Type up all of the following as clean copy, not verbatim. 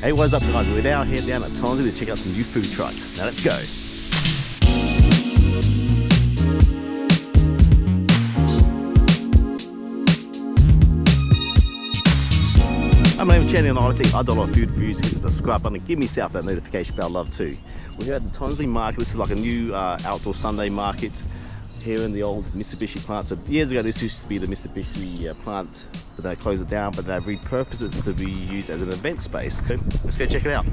Hey, what's up guys? We're now heading down at Tonsley to check out some new food trucks. Now let's go. My name is Channy and I do a lot of food reviews. Hit the subscribe button and give myself that notification bell, love too. We're here at the Tonsley market. This is like a new outdoor Sunday market here in the old Mitsubishi plant. So years ago this used to be the Mitsubishi plant, but they closed it down, but they've repurposed it to be used as an event space. So let's go check it out.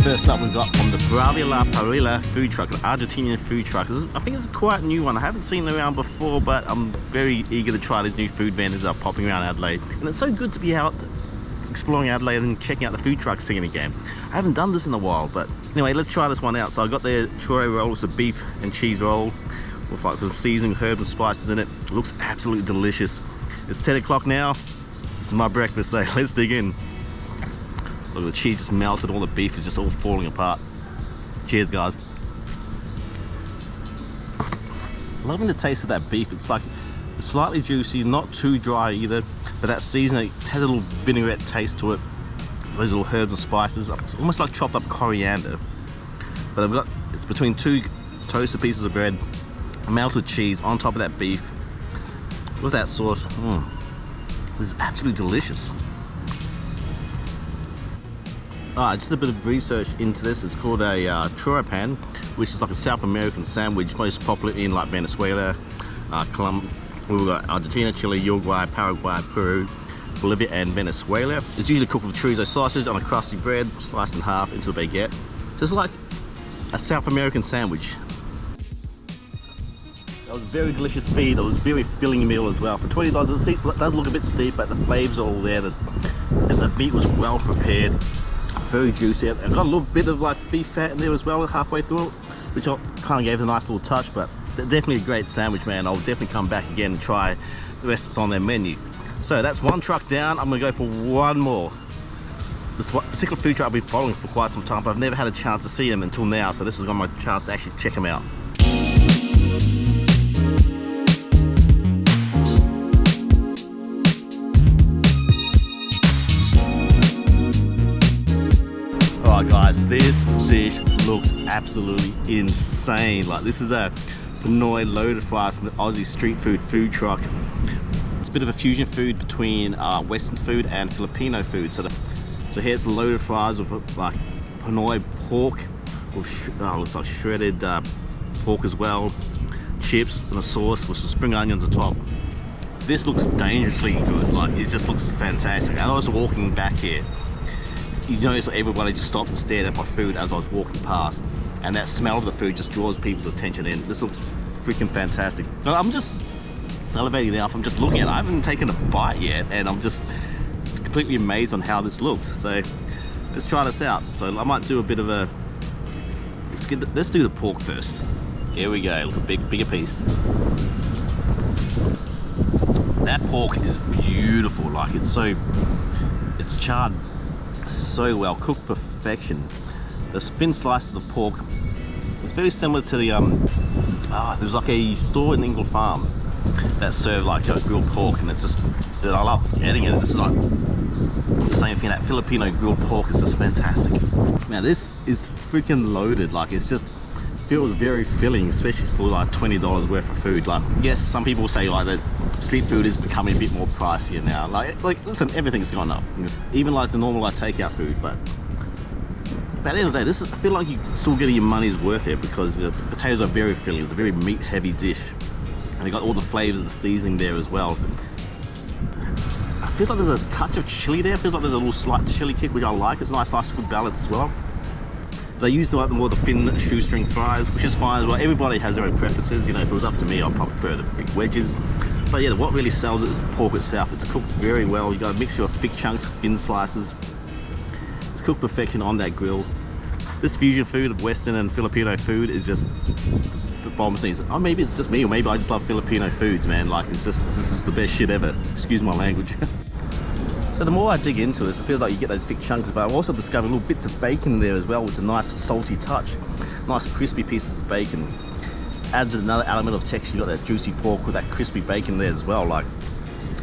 First up, we've got from the Brava La Parilla food truck, an Argentinian food truck. I think it's a quite new one. I haven't seen it around before, but I'm very eager to try these new food vendors that are popping around Adelaide. And it's so good to be out exploring Adelaide and checking out the food truck scene again. I haven't done this in a while, but anyway, let's try this one out. So I got their churro roll, it's a beef and cheese roll with like some seasoning, herbs and spices in it. It looks absolutely delicious. It's 10 o'clock now. This is my breakfast, so let's dig in. Look, the cheese just melted, all the beef is just all falling apart. Cheers, guys. Loving the taste of that beef. It's like slightly juicy, not too dry either, but that seasoning has a little vinaigrette taste to it. Those little herbs and spices, it's almost like chopped up coriander. But I've got, it's between two toasted pieces of bread, melted cheese on top of that beef with that sauce. This is absolutely delicious. Just a bit of research into this. It's called a churro pan, which is like a South American sandwich, most popular in like Venezuela, Colombia, we've got Argentina, Chile, Uruguay, Paraguay, Peru, Bolivia, and Venezuela. It's usually cooked with chorizo sausage on a crusty bread, sliced in half into a baguette. So it's like a South American sandwich. It was a very delicious feed. It was a very filling meal as well. For $20, it does look a bit steep, but the flavors are all there, and the meat was well prepared. Very juicy. I've got a little bit of like beef fat in there as well halfway through it, which kind of gave it a nice little touch, but definitely a great sandwich, man. I'll definitely come back again and try the rest that's on their menu. So that's one truck down. I'm gonna go for one more. This particular food truck I've been following for quite some time, but I've never had a chance to see them until now, so this is my chance to actually check them out. Alright guys, this dish looks absolutely insane. Like, this is a Pinoy loaded fry from the Aussie street food truck. It's a bit of a fusion food between Western food and Filipino food. So here's the loaded fries with like Pinoy pork, with looks like shredded pork as well, chips and a sauce with some spring onions on top. This looks dangerously good. Like, it just looks fantastic. And I was walking back here, you notice everybody just stopped and stared at my food as I was walking past, and that smell of the food just draws people's attention in. This looks freaking fantastic. I'm just salivating now from just looking at it. I haven't taken a bite yet, and I'm just completely amazed on how this looks. So let's try this out. So I might do a bit of a, let's do the pork first. Here we go, look, a bigger piece. That pork is beautiful. Like, it's charred so well, cooked perfection. The thin slices of pork, it's very similar to the there's like a store in England Farm that served like grilled pork, and I love eating it. This is like, it's the same thing. That Filipino grilled pork is just fantastic. Man, this is freaking loaded. Like, it's just feels very filling, especially for like $20 worth of food. Like, yes, some people say like that street food is becoming a bit more pricier now. Like listen, everything's gone up, even like the normal like takeout food. But at the end of the day, I feel like you're still getting your money's worth here, because the potatoes are very filling. It's a very meat heavy dish, and you got all the flavors of the seasoning there as well. I feel like there's a touch of chili there. It feels like there's a little slight chili kick, which I like. It's a nice good balance as well. They use the more the thin shoestring fries, which is fine as well. Everybody has their own preferences. If it was up to me, I'd probably prefer the thick wedges. But yeah, what really sells it is the pork itself. It's cooked very well. You got to mix your thick chunks, thin slices. It's cooked perfection on that grill. This fusion food of Western and Filipino food is just bombs things. Oh, maybe it's just me, or maybe I just love Filipino foods, man. Like, it's just, this is the best shit ever. Excuse my language. So the more I dig into this, it feels like you get those thick chunks, but I've also discovered little bits of bacon in there as well, which is a nice salty touch. Nice crispy pieces of bacon. Adds another element of texture. You got that juicy pork with that crispy bacon there as well. Like,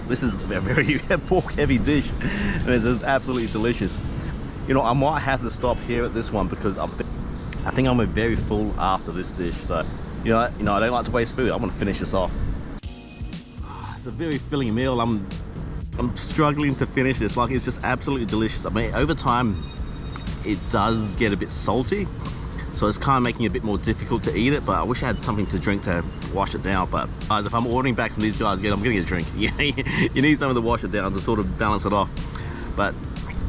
this is a very pork heavy dish, and it's just absolutely delicious. You know, I might have to stop here at this one because I think I'm very full after this dish. So, you know, I don't like to waste food. I want to finish this off. It's a very filling meal. I'm struggling to finish this. Like, it's just absolutely delicious. I mean, over time, it does get a bit salty, so it's kind of making it a bit more difficult to eat it. But I wish I had something to drink to wash it down. But guys, if I'm ordering back from these guys again, I'm gonna get a drink. You need something to wash it down to sort of balance it off. But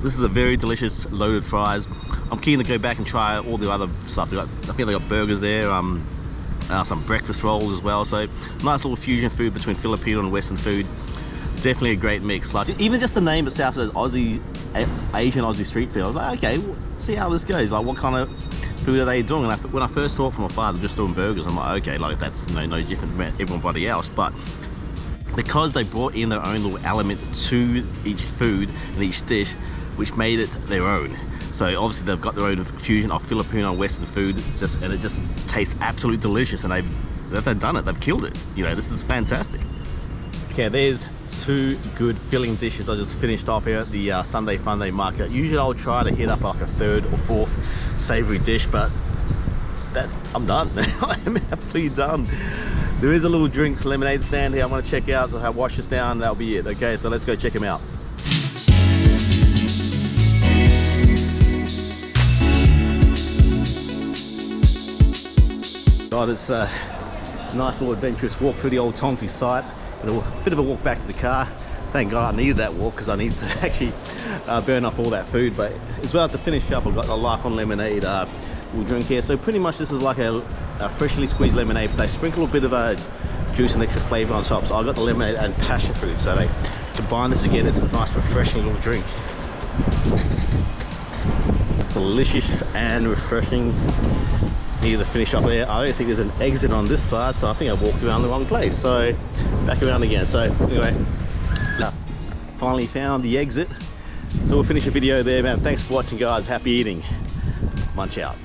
this is a very delicious loaded fries. I'm keen to go back and try all the other stuff. I think they got burgers there, some breakfast rolls as well. So nice little fusion food between Filipino and Western food. Definitely a great mix. Like, even just the name itself says Aussie, Asian Aussie street food. I was like, okay, we'll see how this goes. Like, what kind of food are they doing? And when I first saw it from afar, they're just doing burgers. I'm like, okay, like that's no different from everybody else. But because they brought in their own little element to each food and each dish, which made it their own. So obviously they've got their own fusion of Filipino and Western food, and it just tastes absolutely delicious. And they've done it. They've killed it. You know, this is fantastic. Okay, there's 2 good filling dishes I just finished off here at the Sunday Funday Market. Usually I'll try to hit up like a 3rd or 4th savory dish, but I'm done. I'm absolutely done. There is a little drinks lemonade stand here I want to check out, so I'll wash this down, that'll be it. Okay, so let's go check them out. God, it's a nice little adventurous walk through the old Tonsley site. A bit of a walk back to the car. Thank God I needed that walk because I need to actually burn up all that food. But as well, to finish up, I've got the Life on Lemonade we'll drink here. So pretty much this is like a freshly squeezed lemonade, but they sprinkle a bit of a juice and extra flavor on top. So I've got the lemonade and passion fruit. So they combine this again. It's a nice refreshing little drink. It's delicious and refreshing. Need to finish up there. I don't think there's an exit on this side, so I think I walked around the wrong place. So back around again. So anyway, finally found the exit. So we'll finish the video there, man. Thanks for watching, guys. Happy eating. Munch out.